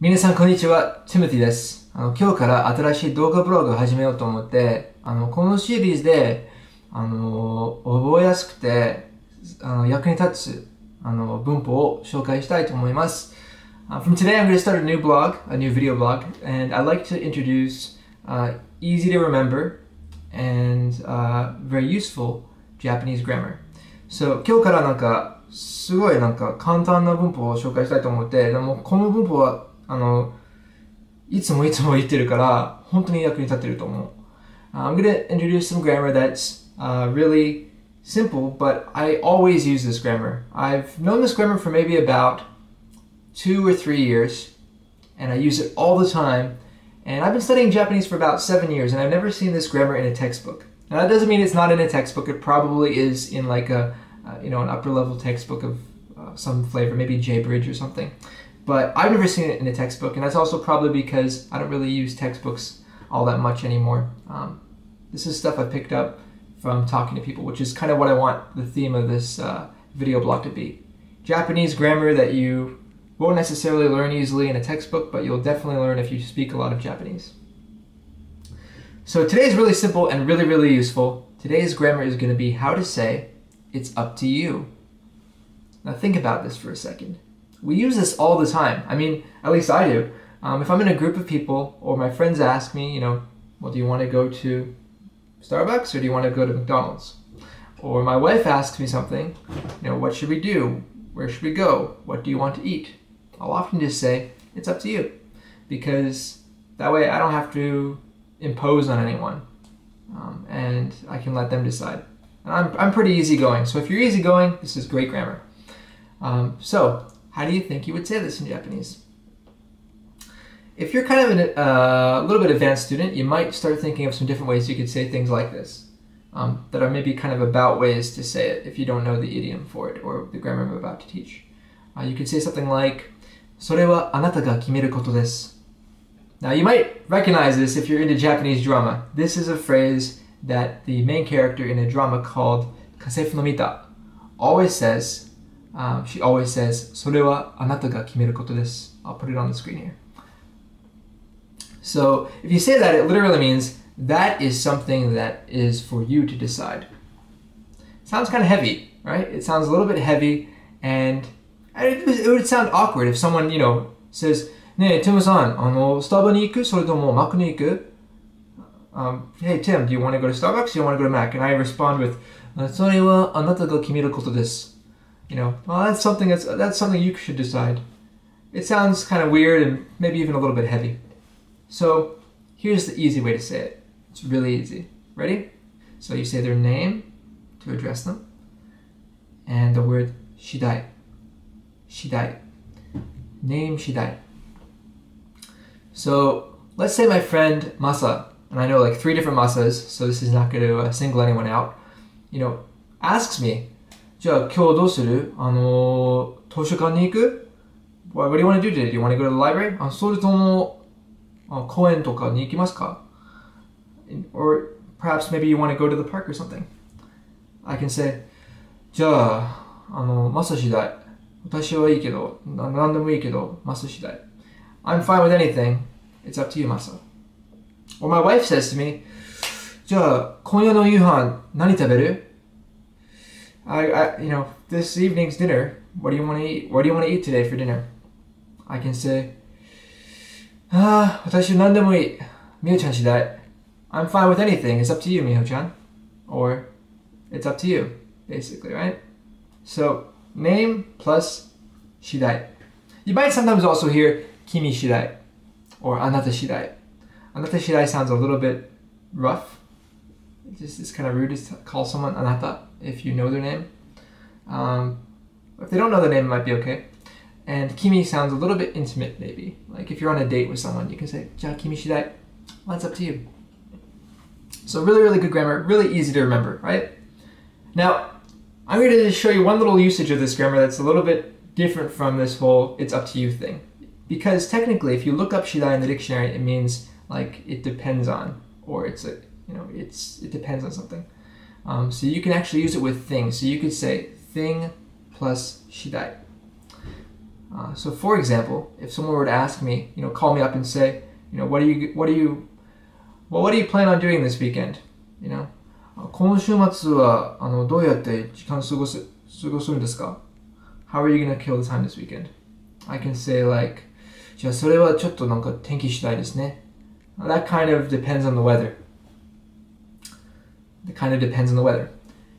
皆さんこんにちは、ティモティです。今日から新しい動画ブログを始めようと思って、このシリーズで、覚えやすくて、役に立つ、文法を紹介したいと思います。From today, I'm going to start a new blog, a new video blog, and I'd like to introduce easy to remember and very useful Japanese grammar. So, 今日からすごい簡単な文法を紹介したいと思って、でもこの文法はいつも言ってるから本当に役に立ってると思う。I'm going to introduce some grammar that's really simple, but I always use this grammar. I've known this grammar for maybe about 2 or 3 years, and I use it all the time. And I've been studying Japanese for about 7 years, and I've never seen this grammar in a textbook. Now that doesn't mean it's not in a textbook. It probably is in like an upper level textbook of some flavor, maybe J-Bridge or something. But I've never seen it in a textbook, and that's also probably because I don't really use textbooks all that much anymore. This is stuff I picked up from talking to people, which is kind of what I want the theme of this video blog to be. Japanese grammar that you won't necessarily learn easily in a textbook, but you'll definitely learn if you speak a lot of Japanese. So today's really simple and really useful. Today's grammar is going to be how to say, "It's up to you." Now think about this for a second. We use this all the time. I mean, at least I do. If I'm in a group of people or my friends ask me, well, do you want to go to Starbucks or do you want to go to McDonald's? Or my wife asks me something, what should we do? Where should we go? What do you want to eat? I'll often just say, it's up to you. Because that way I don't have to impose on anyone. And I can let them decide. And I'm pretty easygoing. So if you're easygoing, this is great grammar. So how do you think you would say this in Japanese? If you're kind of a little bit advanced student, you might start thinking of some different ways you could say things like this. That are maybe kind of about ways to say it if you don't know the idiom for it or the grammar I'm about to teach. You could say something like, それはあなたが決めることです. Now you might recognize this if you're into Japanese drama. This is a phrase that the main character in a drama called Kasefu no Mita always says. She always says, それはあなたが決めることです. I'll put it on the screen here. So if you say that, it literally means that is something that is for you to decide. Sounds kind of heavy, right? It sounds a little bit heavy, and it would sound awkward if someone, says, ねえ、Tim さん、スタバに行く？それともマックに行く？ Hey Tim, do you want to go to Starbucks? Do you want to go to Mac? And I respond with, それはあなたが決めることです. Well, that's something you should decide. It sounds kind of weird and maybe even a little bit heavy. So here's the easy way to say it. It's really easy. Ready? So you say their name to address them, and the word shidai. Shidai. Name shidai. So let's say my friend Masa, and I know like 3 different Masas, so this is not going to single anyone out, asks me, じゃあ今日どうする？図書館に行く？ What do you want to do today? Do you want to go to the library? それとも公園とかに行きますか? Or perhaps maybe you want to go to the park or something. I can say, じゃあマサ次第。私はいいけど、何でもいいけど、マサ次第。I'm fine with anything. It's up to you, Masa. Or my wife says to me, じゃあ今夜の夕飯何食べる? This evening's dinner, what do you want to eat? What do you want to eat today for dinner? I can say, 私何でもいい。みほちゃん次第。I'm fine with anything. It's up to you, Miho-chan. Or, it's up to you, basically, right? So, name plus shidai. You might sometimes also hear kimi shidai or anata shidai. Anata shidai sounds a little bit rough. It's kind of rude to call someone anata if you know their name. If they don't know the name, it might be okay. And kimi sounds a little bit intimate, maybe. Like if you're on a date with someone, you can say, ja kimi shidai. Well, that's up to you. So really good grammar, really easy to remember, right? Now, I'm going to show you one little usage of this grammar that's a little bit different from this whole it's up to you thing. Because technically, if you look up shidai in the dictionary, it means like it depends on, or it depends on something. So you can actually use it with things. So you could say thing plus shidai. So for example, if someone were to ask me, call me up and say, what do you plan on doing this weekend? 今週末はどうやって時間過ごすんですか? How are you gonna kill the time this weekend? I can say like, じゃあそれはちょっとなんか天気次第ですね. That kind of depends on the weather. It kind of depends on the weather.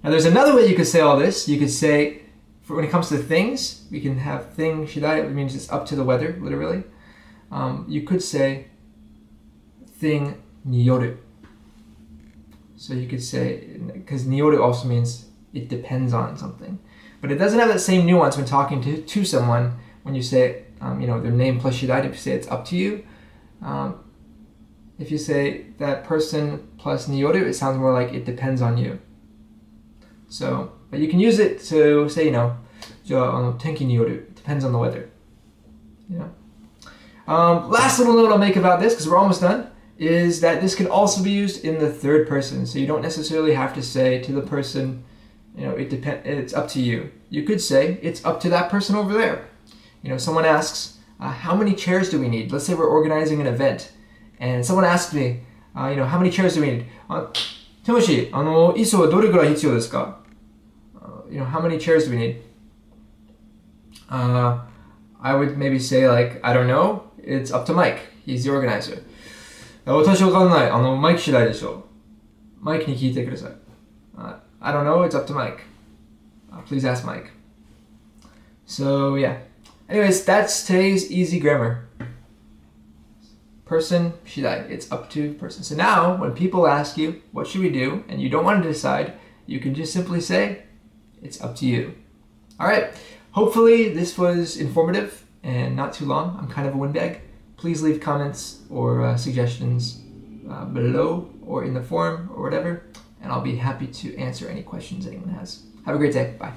Now there's another way you could say all this. You could say, when it comes to things, we can have thing shidai. It means it's up to the weather, literally. You could say thing niyoru. So you could say, because niyoru also means it depends on something. But it doesn't have that same nuance when talking to someone. When you say, their name plus shidai, if you say it's up to you. If you say that person plus niyoru, it sounds more like it depends on you. So, but you can use it to say, じゃあ天気による, depends on the weather. Last little note I'll make about this, because we're almost done, is that this can also be used in the third person. So you don't necessarily have to say to the person, it's up to you. You could say, it's up to that person over there. Someone asks, how many chairs do we need? Let's say we're organizing an event, and someone asks me, how many chairs do we need? Timoshi, 椅子はどれぐらい必要ですか? How many chairs do we need? I would maybe say like, I don't know, it's up to Mike. He's the organizer. 私わかんない。マイク次第でしょ。マイクに聞いてください。I don't know, it's up to Mike. Please ask Mike. So yeah. Anyways, that's today's easy grammar. Person, shidai. It's up to person. So now, when people ask you, what should we do? And you don't want to decide, you can just simply say, it's up to you. Alright, hopefully this was informative and not too long. I'm kind of a windbag. Please leave comments or suggestions below or in the forum or whatever, and I'll be happy to answer any questions anyone has. Have a great day. Bye.